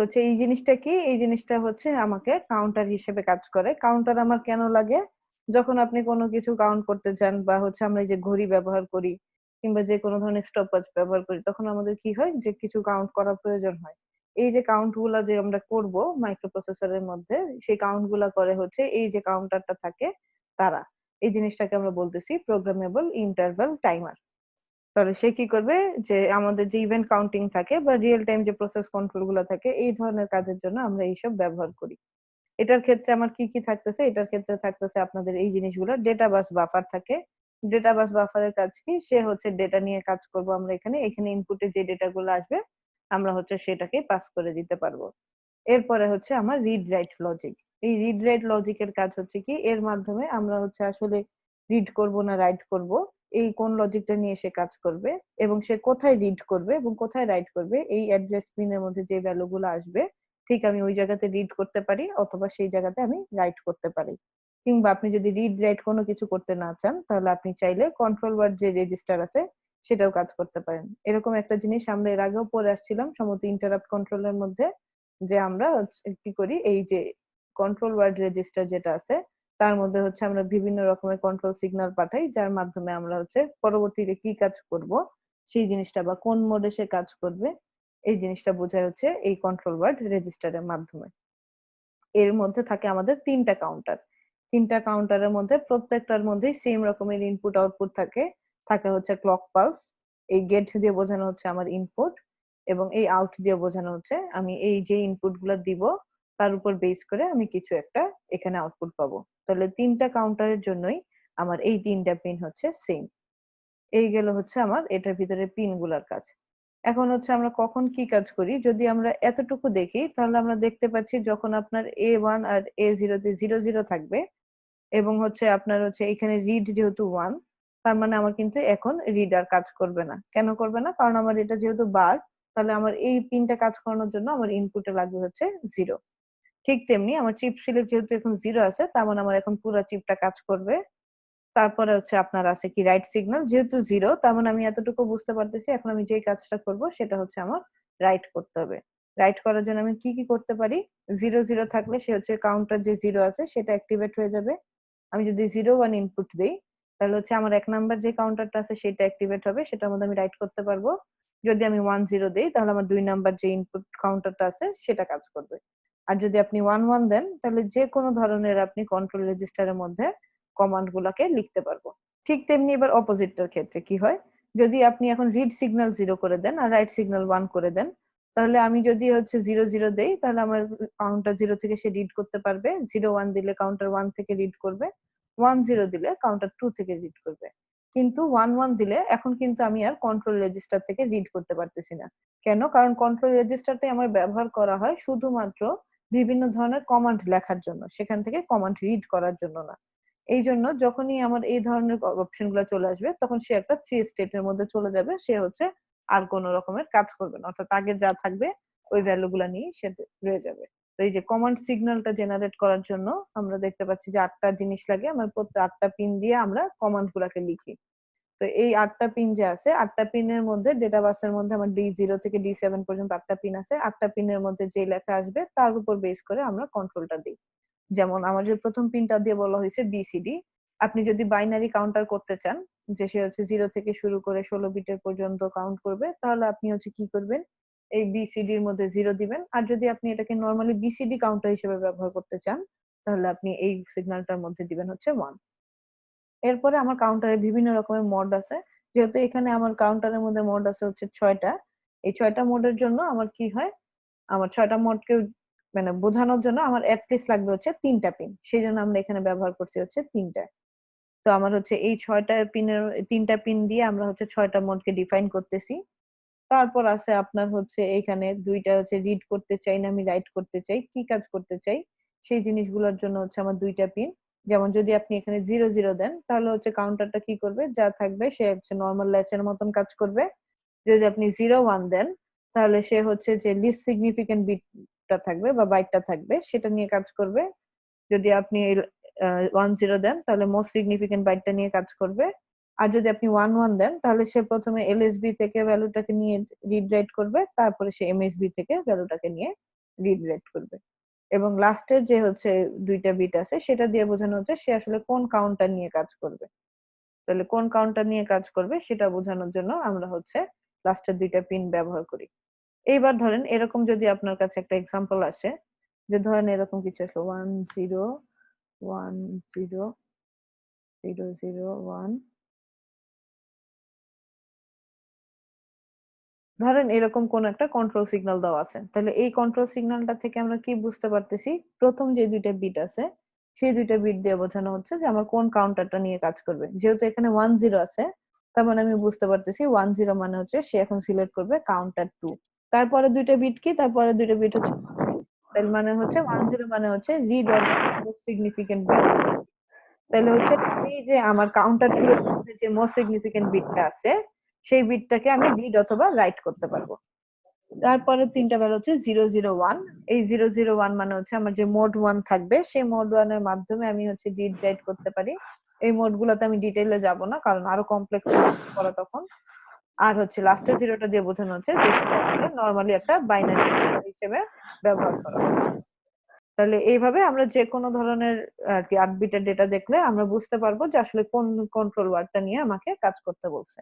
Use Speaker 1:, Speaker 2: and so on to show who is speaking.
Speaker 1: হচ্ছে এই জিনিসটা কি, এই জিনিসটা হচ্ছে আমাকে কাউন্টার হিসেবে কাজ করে। কাউন্টার আমার কেন লাগে, যখন আপনি কোনো কিছু কাউন্ট করতে চান বা হচ্ছে আমরা এই যে ঘড়ি ব্যবহার করি কিংবা যে কোনো ধরনের স্টপওয়াচ ব্যবহার করি, তখন আমাদের কি হয় যে কিছু কাউন্ট করার প্রয়োজন হয়। এই যে কাউন্ট গুলা যে আমরা করব মাইক্রোপ্রসেসরের মধ্যে, সেই কাউন্ট গুলা করে হচ্ছে এই যে কাউন্টারটা থাকে তারা। এই জিনিসটাকে আমরা বলতেছি প্রোগ্রামেবল ইন্টারভাল টাইমার। তাহলে সে কি করবে, যে আমাদের যে ইভেন্ট কাউন্টিং থাকে বা রিয়েল টাইম যে প্রসেস কন্ট্রোল গুলো থাকে, এই ধরনের কাজের জন্য আমরা এইসব ব্যবহার করি। এটার ক্ষেত্রে আমার কি কি থাকতেছে, এটার ক্ষেত্রে থাকতেছে আপনাদের এই জিনিসগুলো, ডেটা বাস বাফার থাকে। ডেটা বাস বাফারের কাজ কি, সে হচ্ছে ডেটা নিয়ে কাজ করব আমরা এখানে। এখানে ইনপুটে যে ডেটা গুলো আসবে আমরা হচ্ছে সেটাকে পাস করে দিতে পারবো। এরপরে হচ্ছে আমার রিড রাইট লজিক। এই রিড রাইট লজিকের কাজ হচ্ছে কি, এর মাধ্যমে আমরা হচ্ছে আসলে রিড করব না রাইট করব, এই কোন লজিকটা নিয়ে সে কাজ করবে এবং সে কোথায় রিড করবে এবং কোথায় রাইট করবে, এই অ্যাড্রেস পিনের মধ্যে যে ভ্যালুগুলো আসবে ঠিক আমি ওই জায়গাতে রিড করতে পারি অথবা সেই জায়গাতে আমি রাইট করতে পারি। কিংবা আপনি যদি রিড রাইট কোনো কিছু করতে না চান, তাহলে আপনি চাইলে কন্ট্রোল ওয়ার্ড যে রেজিস্টার আছে সেটাও কাজ করতে পারেন। এরকম একটা জিনিস আমরা এর আগেও পড়ে আসছিলাম সম্ভবত ইন্টারাপ্ট কন্ট্রোলের মধ্যে, যে আমরা কি করি, এই যে কন্ট্রোল ওয়ার্ড রেজিস্টার যেটা আছে তার মধ্যে হচ্ছে আমরা বিভিন্ন রকমের কন্ট্রোল সিগন্যাল পাঠাই, যার মাধ্যমে আমরা হচ্ছে পরবর্তীতে কি কাজ করব সেই জিনিসটা বা কোন মোডে সে কাজ করবে এই জিনিসটা বোঝায় হচ্ছে এই কন্ট্রোল ওয়ার্ড রেজিস্টারের মাধ্যমে। এর মধ্যে থাকে আমাদের 3টা কাউন্টার। 3টা কাউন্টারের মধ্যে প্রত্যেকটার মধ্যেই সেম রকমের ইনপুট আউটপুট থাকে। থাকে হচ্ছে ক্লক পালস, এই গেট দিয়ে বোঝানো হচ্ছে আমার ইনপুট, এবং এই আউট দিয়ে বোঝানো হচ্ছে আমি এই যে ইনপুট গুলো দিব তার উপর বেস করে আমি কিছু একটা এখানে আউটপুট পাবো। তাহলে 3টা কাউন্টারের জন্যই আমার এই 3টা পিন হচ্ছে সেম। এই গেল হচ্ছে আমার এটার ভিতরে পিন গুলার কাজ। এখন হচ্ছে আমরা কখন কি কাজ করি, যদি আমরা এতটুকু দেখি তাহলে আমরা দেখতে পাচ্ছি যখন আপনার A1 আর A0 তে 00 থাকবে এবং হচ্ছে আপনার হচ্ছে এখানে রিড যেহেতু 1, তার মানে আমার কিন্তু এখন রিড আর কাজ করবে না। কেন করবে না, কারণ আমার এটা যেহেতু বার, তাহলে আমার এই পিনটা কাজ করানোর জন্য আমার ইনপুটে লাগবে হচ্ছে 0। ঠিক তেমনি আমার চিপ সিলেক্ট যেহেতু এখন 0 আছে, তার মানে আমার এখন পুরো চিপটা কাজ করবে। তারপরে হচ্ছে আপনার আছে কি রাইট সিগন্যাল, যেহেতু 0 তার মানে আমি এতটুকু বুঝতে পারতেছি এখন আমি যে কাজটা করব সেটা হচ্ছে আমার রাইট করতে হবে। রাইট করার জন্য আমি কি কি করতে পারি, 00 থাকলে সে হচ্ছে কাউন্টার যে 0 আছে সেটা অ্যাক্টিভেট হয়ে যাবে। আমি যদি 01 ইনপুট দেই তাহলে হচ্ছে আমার 1 নাম্বার যে কাউন্টারটা আছে সেটা অ্যাক্টিভেট হবে, সেটার মধ্যে আমি রাইট করতে পারবো। যদি আমি 10 দেই তাহলে আমার 2 নাম্বার যে ইনপুট কাউন্টারটা আছে সেটা কাজ করবে। আর যদি আপনি 11 দেন তাহলে যে কোনো ধরনের আপনি কন্ট্রোল রেজিস্টারের মধ্যে কমান্ড গুলাকে লিখতে পারবো। ঠিক তেমনি এবার অপোজিটটার ক্ষেত্রে কি হয়, যদি আপনি এখন রিড সিগন্যাল 0 করে দেন আর রাইট সিগন্যাল 1 করে দেন, তাহলে আমি যদি হচ্ছে 00 দেই তাহলে আমার কাউন্টার 0 থেকে সে রিড করতে পারবে, 01 দিলে কাউন্টার 1 থেকে রিড করবে, 10 দিলে কাউন্টার 2 থেকে রিড করবে। কিন্তু 11 দিলে এখন কিন্তু আমি আর কন্ট্রোল রেজিস্টার থেকে রিড করতে পারতেছি না। কেন, কারণ কন্ট্রোল রেজিস্টারটাই আমার ব্যবহার করা হয় শুধুমাত্র বিভিন্ন ধরনের কমান্ড লেখার জন্য, সেখান থেকে কমান্ড রিড করার জন্য না। এই জন্য যখনই আমার এই ধরনের অপশন গুলো চলে আসবে তখন সে একটা 3 স্টেটের মধ্যে চলে যাবে, সে হচ্ছে আর কোন রকমের কাজ করবে না, অর্থাৎ আগে যা থাকবে ওই ভ্যালু গুলা নিয়ে সে রয়ে যাবে। তো এই যে কমান্ড সিগন্যালটা জেনারেট করার জন্য আমরা দেখতে পাচ্ছি যে 8টা জিনিস লাগে, আমার প্রত্যেক 8টা পিন দিয়ে আমরা কমান্ড গুলাকে লিখি। তো এই 8টা পিন যে আছে, 8টা পিনের মধ্যে ডেটা বাসের মধ্যে আমার D0 থেকে D7 পর্যন্ত 8টা পিন আছে। 8টা পিনের মধ্যে যে লেখা আসবে তার উপর বেস করে আমরা কন্ট্রোলটা দিই। যেমন আমাদের প্রথম পিনটা দিয়ে বলা হয়েছে BCD। আপনি যদি বাইনারি কাউন্টার করতে চান, যে সে হচ্ছে 0 থেকে শুরু করে 16 বিটের পর্যন্ত কাউন্ট করবে, তাহলে আপনি হচ্ছে কি করবেন, এই BCD এর মধ্যে 0 দিবেন। আর যদি আপনি এটাকে নরমালি BCD কাউন্টার হিসেবে ব্যবহার করতে চান, তাহলে আপনি এই সিগন্যালটার মধ্যে দিবেন হচ্ছে 1। এরপরে আমার কাউন্টারে বিভিন্ন রকমের মোড আছে। যেহেতু এখানে আমার কাউন্টারের মধ্যে মোড আছে হচ্ছে 6টা। এই 6টা মোডের জন্য আমার কি হয়, আমার 6টা মোডকে মানে বোঝানোর জন্য আমার এট লিস্ট লাগবে হচ্ছে 3টা পিন। সেজন্য আমরা এখানে ব্যবহার করছি হচ্ছে 3টা। তো আমার হচ্ছে এই 6টা পিনের 3টা পিন দিয়ে আমরা হচ্ছে 6টা মোডকে ডিফাইন করতেছি। তারপর আছে আপনার হচ্ছে এখানে 2টা হচ্ছে রিড করতে চাই না আমি রাইট করতে চাই, কি কাজ করতে চাই সেই জিনিসগুলোর জন্য হচ্ছে আমার 2টা পিন। যেমন যদি আপনি এখানে 00 দেন তাহলে হচ্ছে কাউন্টারটা কি করবে, যা থাকবে সে হচ্ছে নরমাল ল্যাচের মতন কাজ করবে। যদি আপনি 01 দেন তাহলে সে হচ্ছে যে লিস্ট সিগনিফিকেন্ট বিটটা থাকবে বা বাইটটা থাকবে সেটা নিয়ে কাজ করবে। যদি আপনি 10 দেন তাহলে মোস্ট সিগনিফিকেন্ট বাইটটা নিয়ে কাজ করবে। আর যদি আপনি 11 দেন তাহলে সে প্রথমে LSB থেকে ভ্যালুটাকে নিয়ে রিড রাইট করবে, তারপরে সে MSB থেকে ভ্যালুটাকে নিয়ে রিড রাইট করবে। এবং লাস্টে যে হচ্ছে ২ টা বিট আছে সেটা দিয়ে বোঝানো হচ্ছে সে আসলে কোন কাউন্টার নিয়ে কাজ করবে। তাহলে কোন কাউন্টার নিয়ে কাজ করবে সেটা বোঝানোর জন্য আমরা হচ্ছে লাস্টের ২ টা পিন ব্যবহার করি। এইবার ধরেন এরকম যদি আপনার কাছে একটা এক্সাম্পল আসে, যে ধরেন এরকম কিছু আসলো ১ 0 1 0 0 0 1 ধরেন এরকম কোন একটা কন্ট্রোল সিগন্যাল দেওয়া আছে। তাহলে এই কন্ট্রোল সিগন্যালটা থেকে আমরা কি বুঝতে পারতেছি? ১ম যে ২ টা বিট আছে, সেই ২ টা বিট দিয়ে বোঝানো হচ্ছে যে আমার কোন কাউন্টারটা নিয়ে কাজ করবে। যেহেতু এখানে ১ 0 আছে, তার মানে আমি বুঝতে পারতেছি ১ 0 মানে হচ্ছে সে এখন সিলেক্ট করবে কাউন্টার ২। তারপরের ২ টা বিট কি? তারপরের ২ টা বিট হচ্ছে ১ 0। তার মানে হচ্ছে ১ 0 মানে হচ্ছে read or write most significant bit. তাইলে হচ্ছে এই যে আমার কাউন্টার 2 এর মধ্যে যে মোস্ট সিগনিফিক্যান্ট বিটটা আছে, সেই বিটটাকে আমি রিড অথবা রাইট করতে পারবো। তারপরে ৩ টা ভ্যালু হচ্ছে 0 0 1। এই 0 0 1 মানে হচ্ছে আমার যে মোড 1 থাকবে, সেই মোড 1 এর মাধ্যমে আমি হচ্ছে রিড রাইট করতে পারি। এই মোড গুলাতে আমি ডিটেইলে যাব না, কারণ আরো কমপ্লেক্স হয়ে যেতে পারে তখন। আর হচ্ছে লাস্টে 0 টা দিয়ে বোঝানো হচ্ছে যে সেটা আসলে নরমালি একটা বাইনারি কাউন্টার হিসেবে ব্যবহার করা হয়। তাহলে এইভাবে আমরা যেকোনো ধরনের আরকি ৮ বিটের ডেটা দেখলে আমরা বুঝতে পারবো যে আসলে কোন কন্ট্রোল ওয়ার্ডটা নিয়ে আমাকে কাজ করতে বলছে।